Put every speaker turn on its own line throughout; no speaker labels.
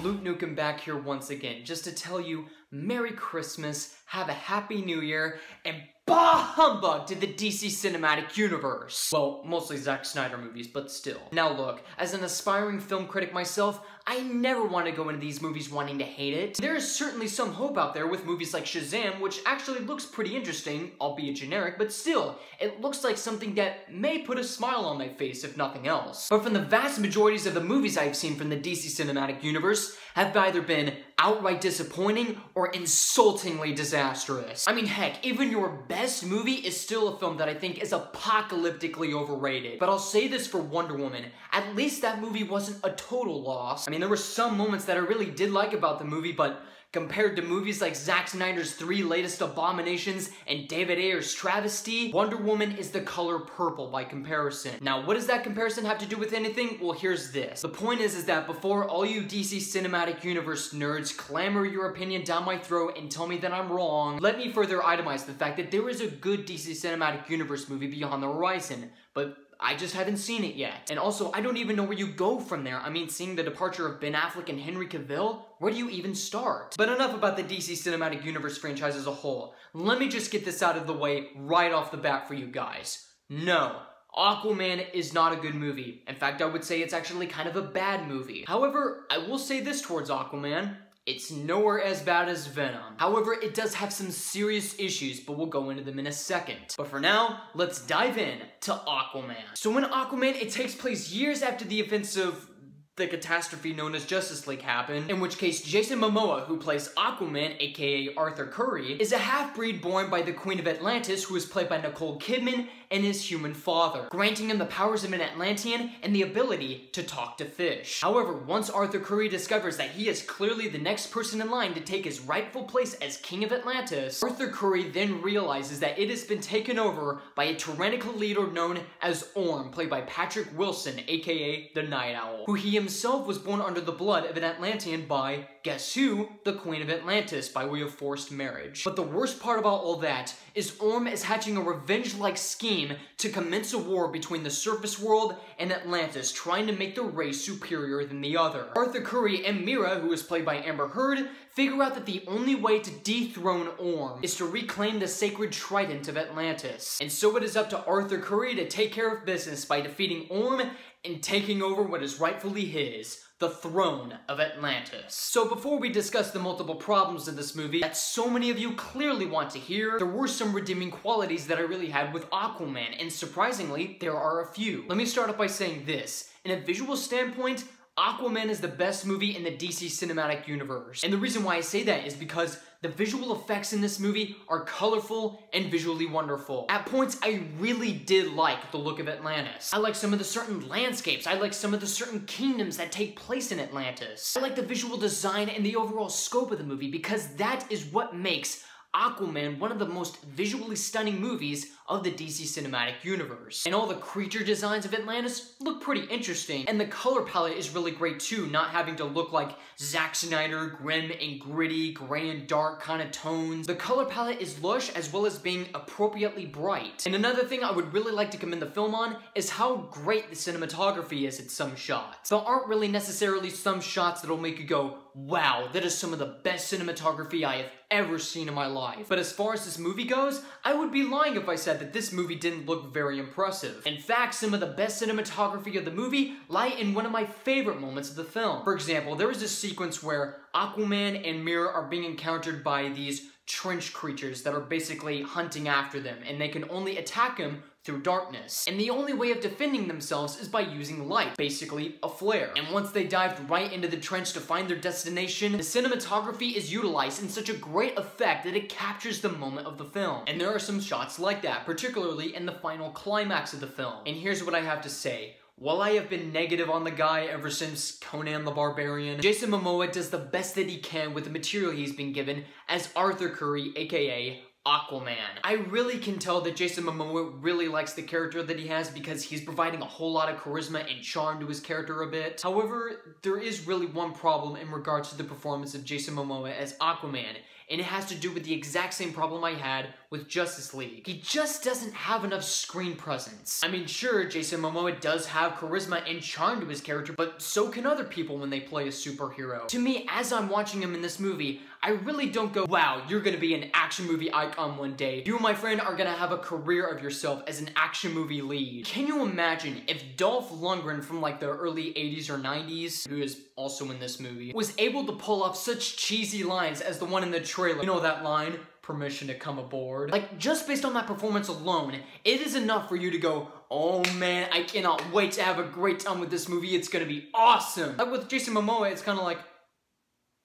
Loot Nukem back here once again, just to tell you Merry Christmas, have a Happy New Year, and bah humbug to the DC Cinematic Universe! Well, mostly Zack Snyder movies, but still. Now look, as an aspiring film critic myself, I never want to go into these movies wanting to hate it. There is certainly some hope out there with movies like Shazam, which actually looks pretty interesting, albeit generic, but still, it looks like something that may put a smile on my face, if nothing else. But from the vast majorities of the movies I've seen from the DC Cinematic Universe have either been outright disappointing or insultingly disastrous. I mean, heck, even your best movie is still a film that I think is apocalyptically overrated. But I'll say this for Wonder Woman, at least that movie wasn't a total loss. I mean, there were some moments that I really did like about the movie, but compared to movies like Zack Snyder's 3 latest abominations and David Ayer's travesty, Wonder Woman is the color purple by comparison. Now, what does that comparison have to do with anything? Well, here's this. The point is that before all you DC Cinematic Universe nerds clamor your opinion down my throat and tell me that I'm wrong, let me further itemize the fact that there is a good DC Cinematic Universe movie beyond the horizon, but I just haven't seen it yet. And also, I don't even know where you go from there. I mean, seeing the departure of Ben Affleck and Henry Cavill, where do you even start? But enough about the DC Cinematic Universe franchise as a whole. Let me just get this out of the way right off the bat for you guys. No, Aquaman is not a good movie. In fact, I would say it's actually kind of a bad movie. However, I will say this towards Aquaman. It's nowhere as bad as Venom. However, it does have some serious issues, but we'll go into them in a second. But for now, let's dive in to Aquaman. So in Aquaman, it takes place years after the events of the catastrophe known as Justice League happened, in which case Jason Momoa, who plays Aquaman, aka Arthur Curry, is a half-breed born by the Queen of Atlantis, who is played by Nicole Kidman, and his human father, granting him the powers of an Atlantean and the ability to talk to fish. However, once Arthur Curry discovers that he is clearly the next person in line to take his rightful place as King of Atlantis, Arthur Curry then realizes that it has been taken over by a tyrannical leader known as Orm, played by Patrick Wilson, aka the Night Owl, who he himself was born under the blood of an Atlantean by, guess who? The Queen of Atlantis, by way of forced marriage. But the worst part about all that is Orm is hatching a revenge-like scheme to commence a war between the surface world and Atlantis, trying to make the race superior than the other. Arthur Curry and Mira, who is played by Amber Heard, figure out that the only way to dethrone Orm is to reclaim the sacred trident of Atlantis. And so it is up to Arthur Curry to take care of business by defeating Orm and taking over what is rightfully his, the throne of Atlantis. So before we discuss the multiple problems in this movie that so many of you clearly want to hear, there were some redeeming qualities that I really had with Aquaman, and surprisingly, there are a few. Let me start off by saying this. In a visual standpoint, Aquaman is the best movie in the DC Cinematic Universe. And the reason why I say that is because the visual effects in this movie are colorful and visually wonderful. At points, I really did like the look of Atlantis. I like some of the certain landscapes. I like some of the certain kingdoms that take place in Atlantis. I like the visual design and the overall scope of the movie because that is what makes Aquaman one of the most visually stunning movies of the DC Cinematic Universe. And all the creature designs of Atlantis look pretty interesting, and the color palette is really great too, not having to look like Zack Snyder, grim and gritty, gray and dark kind of tones. The color palette is lush as well as being appropriately bright. And another thing I would really like to commend the film on is how great the cinematography is at some shots. There aren't really necessarily some shots that'll make you go, wow, that is some of the best cinematography I have ever seen in my life. But as far as this movie goes, I would be lying if I said that this movie didn't look very impressive. In fact, some of the best cinematography of the movie lie in one of my favorite moments of the film. For example, there is this sequence where Aquaman and Mira are being encountered by these trench creatures that are basically hunting after them, and they can only attack him through darkness. And the only way of defending themselves is by using light, basically a flare. And once they dived right into the trench to find their destination, the cinematography is utilized in such a great effect that it captures the moment of the film. And there are some shots like that, particularly in the final climax of the film. And here's what I have to say. While I have been negative on the guy ever since Conan the Barbarian, Jason Momoa does the best that he can with the material he's been given as Arthur Curry, aka Aquaman. I really can tell that Jason Momoa really likes the character that he has because he's providing a whole lot of charisma and charm to his character a bit. However, there is really one problem in regards to the performance of Jason Momoa as Aquaman, and it has to do with the exact same problem I had with Justice League. He just doesn't have enough screen presence. I mean, sure, Jason Momoa does have charisma and charm to his character, but so can other people when they play a superhero. To me, as I'm watching him in this movie, I really don't go, wow, you're gonna be an action movie icon one day. You, my friend, are gonna have a career of yourself as an action movie lead. Can you imagine if Dolph Lundgren from like the early 80s or 90s, who is also in this movie, was able to pull off such cheesy lines as the one in the trailer? You know that line? Permission to come aboard. Like, just based on that performance alone, it is enough for you to go, oh man, I cannot wait to have a great time with this movie. It's gonna be awesome. Like with Jason Momoa, it's kind of like,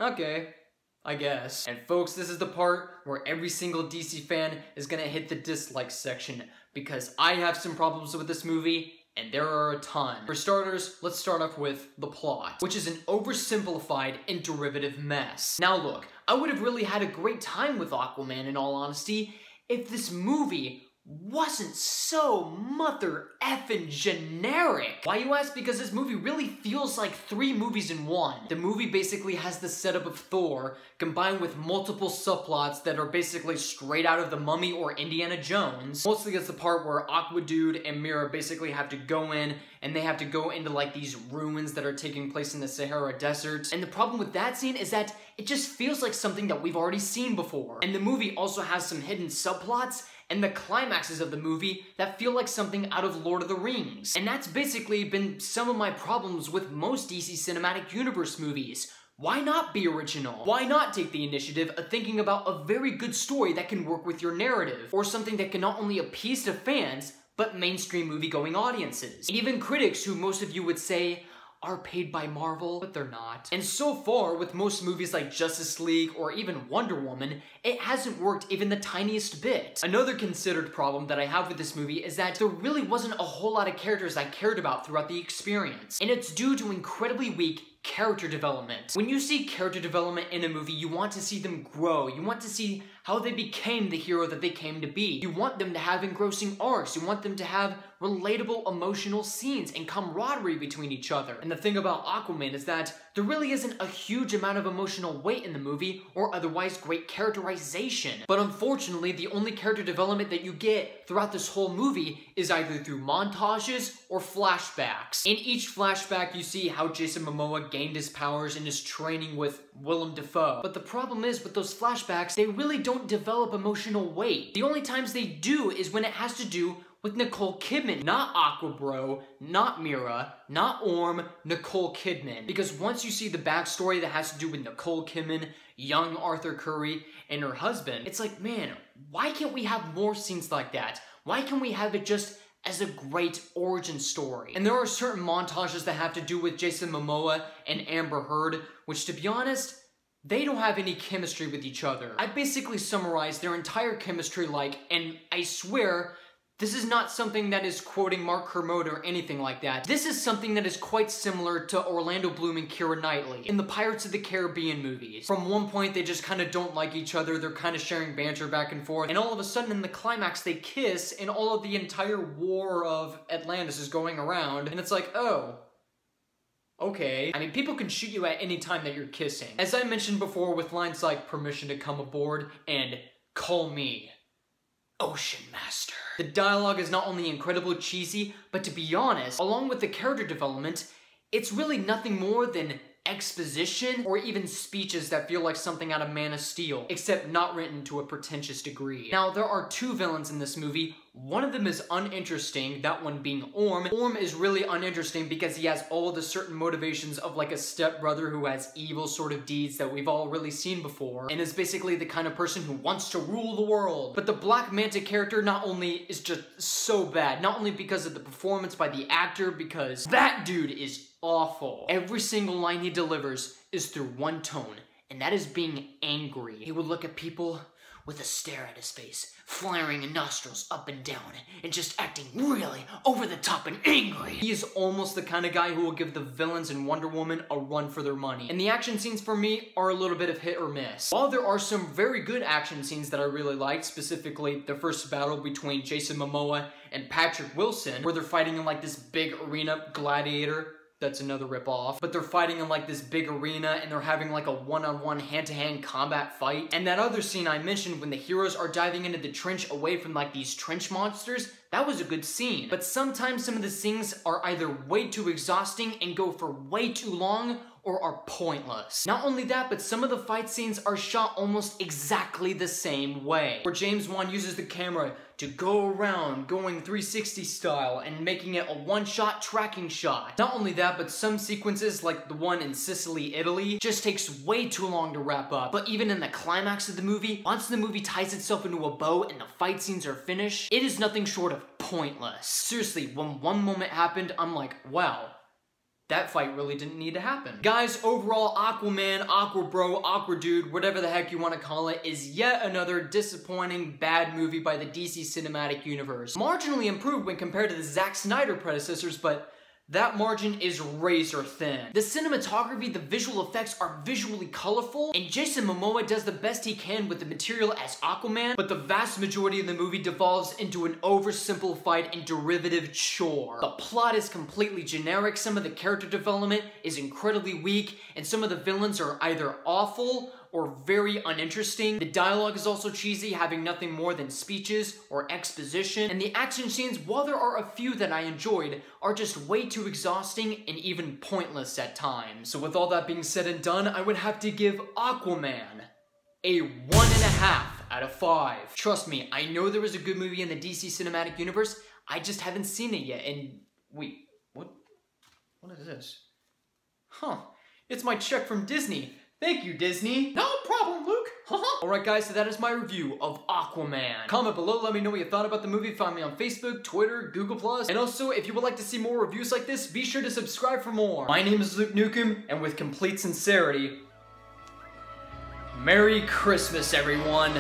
okay, I guess. And folks, this is the part where every single DC fan is gonna hit the dislike section, because I have some problems with this movie, and there are a ton. For starters, let's start off with the plot, which is an oversimplified and derivative mess. Now look, I would have really had a great time with Aquaman in all honesty, if this movie wasn't so mother effing generic. Why, you ask? Because this movie really feels like 3 movies in one. The movie basically has the setup of Thor combined with multiple subplots that are basically straight out of The Mummy or Indiana Jones. Mostly it's the part where Aqua Dude and Mira basically have to go in, and they have to go into like these ruins that are taking place in the Sahara Desert. And the problem with that scene is that it just feels like something that we've already seen before. And the movie also has some hidden subplots and the climaxes of the movie that feel like something out of Lord of the Rings. And that's basically been some of my problems with most DC Cinematic Universe movies. Why not be original? Why not take the initiative of thinking about a very good story that can work with your narrative? Or something that can not only appease to fans, but mainstream movie-going audiences. And even critics who most of you would say are paid by Marvel, but they're not. And so far, with most movies like Justice League or even Wonder Woman, it hasn't worked even the tiniest bit. Another considered problem that I have with this movie is that there really wasn't a whole lot of characters I cared about throughout the experience. And it's due to incredibly weak character development. When you see character development in a movie, you want to see them grow. You want to see how they became the hero that they came to be. You want them to have engrossing arcs. You want them to have relatable emotional scenes and camaraderie between each other. And the thing about Aquaman is that there really isn't a huge amount of emotional weight in the movie or otherwise great characterization. But unfortunately, the only character development that you get throughout this whole movie is either through montages or flashbacks. In each flashback, you see how Jason Momoa gained his powers in his training with Willem Dafoe. But the problem is, with those flashbacks, they really don't develop emotional weight. The only times they do is when it has to do with Nicole Kidman. Not Aqua Bro, not Mira, not Orm, Nicole Kidman. Because once you see the backstory that has to do with Nicole Kidman, young Arthur Curry, and her husband, it's like, man, why can't we have more scenes like that? Why can't we have it just as a great origin story? And there are certain montages that have to do with Jason Momoa and Amber Heard, which, to be honest, they don't have any chemistry with each other. I basically summarized their entire chemistry like, and I swear, this is not something that is quoting Mark Kermode or anything like that. This is something that is quite similar to Orlando Bloom and Keira Knightley in the Pirates of the Caribbean movies. From one point, they just kind of don't like each other, they're kind of sharing banter back and forth, and all of a sudden in the climax, they kiss, and all of the entire war of Atlantis is going around, and it's like, oh, okay. I mean, people can shoot you at any time that you're kissing. As I mentioned before with lines like permission to come aboard and call me Ocean Master. The dialogue is not only incredibly cheesy, but to be honest, along with the character development, it's really nothing more than exposition or even speeches that feel like something out of Man of Steel, except not written to a pretentious degree. Now, there are 2 villains in this movie. One of them is uninteresting, that one being Orm. Orm is really uninteresting because he has all the certain motivations of like a stepbrother who has evil sort of deeds that we've all really seen before, and is basically the kind of person who wants to rule the world. But the Black Manta character not only is just so bad, not only because of the performance by the actor, because that dude is awful. Every single line he delivers is through one tone, and that is being angry. He would look at people with a stare at his face, flaring his nostrils up and down, and just acting really over the top and angry. He is almost the kind of guy who will give the villains in Wonder Woman a run for their money. And the action scenes for me are a little bit of hit or miss. While there are some very good action scenes that I really liked, specifically the first battle between Jason Momoa and Patrick Wilson, where they're fighting in like this big arena gladiator that's another ripoff. But they're fighting in like this big arena and they're having like a one-on-one hand-to-hand combat fight. And that other scene I mentioned when the heroes are diving into the trench away from like these trench monsters, that was a good scene. But sometimes some of the scenes are either way too exhausting and go for way too long, or are pointless. Not only that, but some of the fight scenes are shot almost exactly the same way, where James Wan uses the camera to go around, going 360 style, and making it a one-shot tracking shot. Not only that, but some sequences, like the one in Sicily, Italy, just takes way too long to wrap up. But even in the climax of the movie, once the movie ties itself into a bow and the fight scenes are finished, it is nothing short of pointless. Seriously, when one moment happened, I'm like, wow, that fight really didn't need to happen. Guys, overall, Aquaman, Aquabro, Aquadude, whatever the heck you want to call it, is yet another disappointing, bad movie by the DC Cinematic Universe. Marginally improved when compared to the Zack Snyder predecessors, but that margin is razor thin. The cinematography, the visual effects are visually colorful, and Jason Momoa does the best he can with the material as Aquaman, but the vast majority of the movie devolves into an oversimplified and derivative chore. The plot is completely generic, some of the character development is incredibly weak, and some of the villains are either awful or very uninteresting. The dialogue is also cheesy, having nothing more than speeches or exposition, and the action scenes, while there are a few that I enjoyed, are just way too exhausting and even pointless at times. So with all that being said and done, I would have to give Aquaman a 1.5 out of 5. Trust me, I know there was a good movie in the DC Cinematic Universe, I just haven't seen it yet, and wait, what is this? Huh, it's my check from Disney. Thank you, Disney. No problem, Luke. Alright guys, so that is my review of Aquaman. Comment below, let me know what you thought about the movie. Find me on Facebook, Twitter, Google+. And also, if you would like to see more reviews like this, be sure to subscribe for more. My name is Luke Nukem, and with complete sincerity, Merry Christmas, everyone.